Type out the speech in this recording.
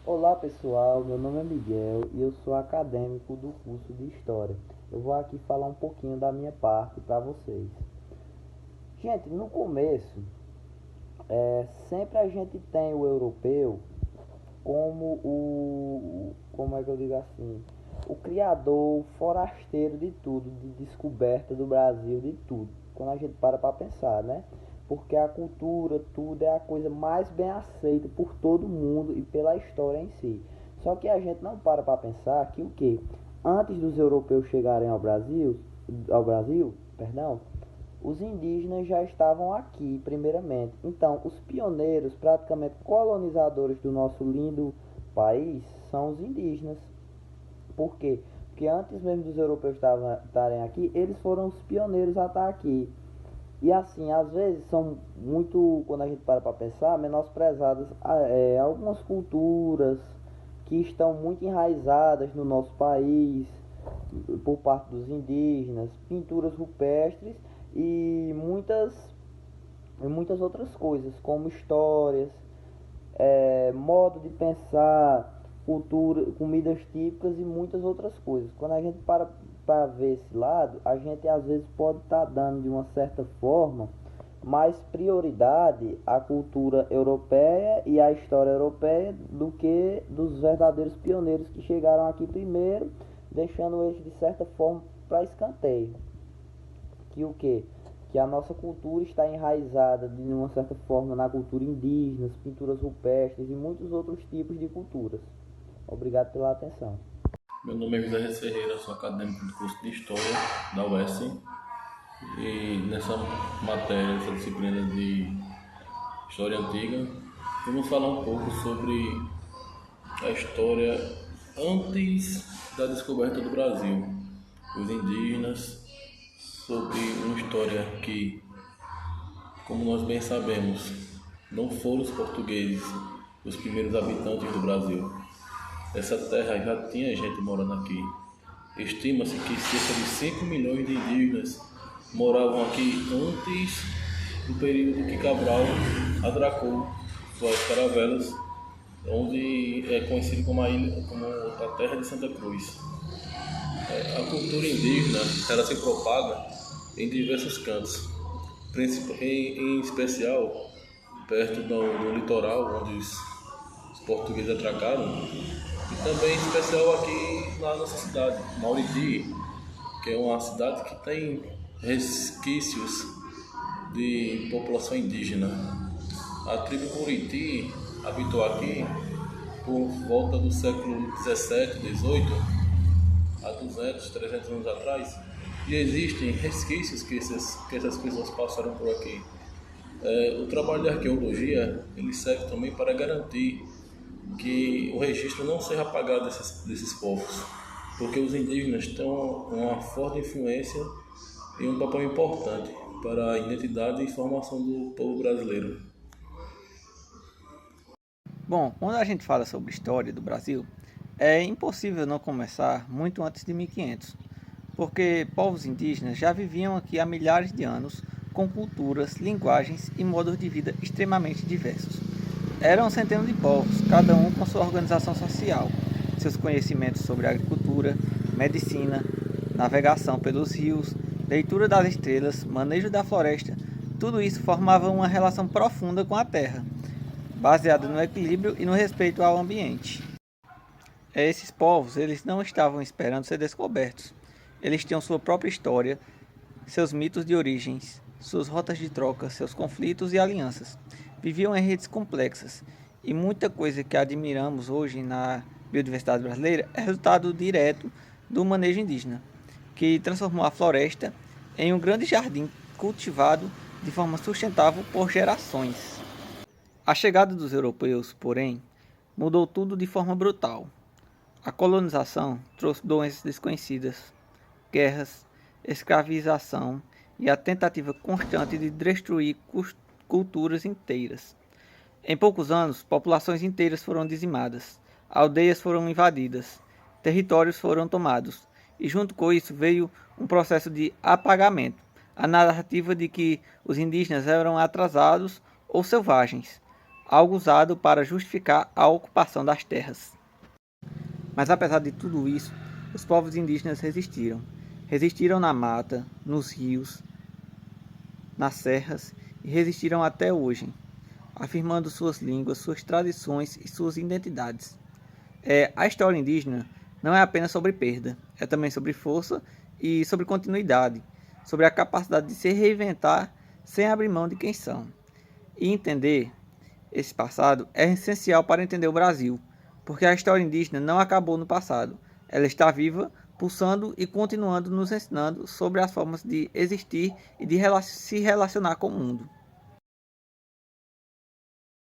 Olá pessoal, meu nome é Miguel e eu sou acadêmico do curso de História. Eu vou aqui falar um pouquinho da minha parte para vocês. Gente, no começo, sempre a gente tem o europeu como como é que eu digo assim, o criador, o forasteiro de tudo, de descoberta do Brasil, de tudo. Quando a gente para pensar, né? Porque a cultura, tudo é a coisa mais bem aceita por todo mundo e pela história em si. Só que a gente não para pensar que o que? Antes dos europeus chegarem ao Brasil, perdão, os indígenas já estavam aqui, primeiramente. Então, os pioneiros, praticamente colonizadores do nosso lindo país, são os indígenas. Por quê? Porque antes mesmo dos europeus estarem aqui, eles foram os pioneiros a estar aqui. E assim, às vezes são muito, quando a gente para pensar, menosprezadas algumas culturas que estão muito enraizadas no nosso país, por parte dos indígenas, pinturas rupestres e muitas outras coisas, como histórias, modo de pensar, cultura, comidas típicas e muitas outras coisas. Quando a gente para ver esse lado, a gente às vezes pode estar dando de uma certa forma mais prioridade à cultura europeia e à história europeia do que dos verdadeiros pioneiros que chegaram aqui primeiro, deixando eles de certa forma para escanteio. Que o que? Que a nossa cultura está enraizada de uma certa forma na cultura indígena, pinturas rupestres e muitos outros tipos de culturas. Obrigado pela atenção. Meu nome é José Reis Ferreira, sou acadêmico do curso de História da UES e nessa matéria, essa disciplina de História Antiga, vamos falar um pouco sobre a história antes da descoberta do Brasil, os indígenas, sobre uma história que, como nós bem sabemos, não foram os portugueses os primeiros habitantes do Brasil. Essa terra já tinha gente morando aqui. Estima-se que cerca de 5 milhões de indígenas moravam aqui antes do período que Cabral atracou suas caravelas, onde é conhecido como a terra de Santa Cruz. A cultura indígena ela se propaga em diversos cantos, em especial perto do litoral, onde os portugueses atracaram, e também em especial aqui na nossa cidade, Mauriti, que é uma cidade que tem resquícios de população indígena. A tribo Curiti habitou aqui por volta do século 17, 18, há 200, 300 anos atrás, e existem resquícios que essas pessoas passaram por aqui. O trabalho de arqueologia ele serve também para garantir que o registro não seja apagado desses povos, porque os indígenas têm uma forte influência e um papel importante para a identidade e formação do povo brasileiro. Bom, quando a gente fala sobre história do Brasil, é impossível não começar muito antes de 1500, porque povos indígenas já viviam aqui há milhares de anos com culturas, linguagens e modos de vida extremamente diversos. Eram centenas de povos, cada um com sua organização social, seus conhecimentos sobre agricultura, medicina, navegação pelos rios, leitura das estrelas, manejo da floresta, tudo isso formava uma relação profunda com a terra, baseada no equilíbrio e no respeito ao ambiente. Esses povos, eles não estavam esperando ser descobertos. Eles tinham sua própria história, seus mitos de origens, suas rotas de troca, seus conflitos e alianças. Viviam em redes complexas, e muita coisa que admiramos hoje na biodiversidade brasileira é resultado direto do manejo indígena, que transformou a floresta em um grande jardim cultivado de forma sustentável por gerações. A chegada dos europeus, porém, mudou tudo de forma brutal. A colonização trouxe doenças desconhecidas, guerras, escravização e a tentativa constante de destruir culturas inteiras. Em poucos anos, populações inteiras foram dizimadas, aldeias foram invadidas, territórios foram tomados, e junto com isso veio um processo de apagamento, a narrativa de que os indígenas eram atrasados ou selvagens. algo usado para justificar a ocupação das terras. Mas apesar de tudo isso, os povos indígenas resistiram. Resistiram na mata, nos rios, nas serras e resistiram até hoje, afirmando suas línguas, suas tradições e suas identidades. A história indígena não é apenas sobre perda, é também sobre força e sobre continuidade, sobre a capacidade de se reinventar sem abrir mão de quem são. E entender esse passado é essencial para entender o Brasil, porque a história indígena não acabou no passado, ela está viva, pulsando e continuando nos ensinando sobre as formas de existir e de se relacionar com o mundo.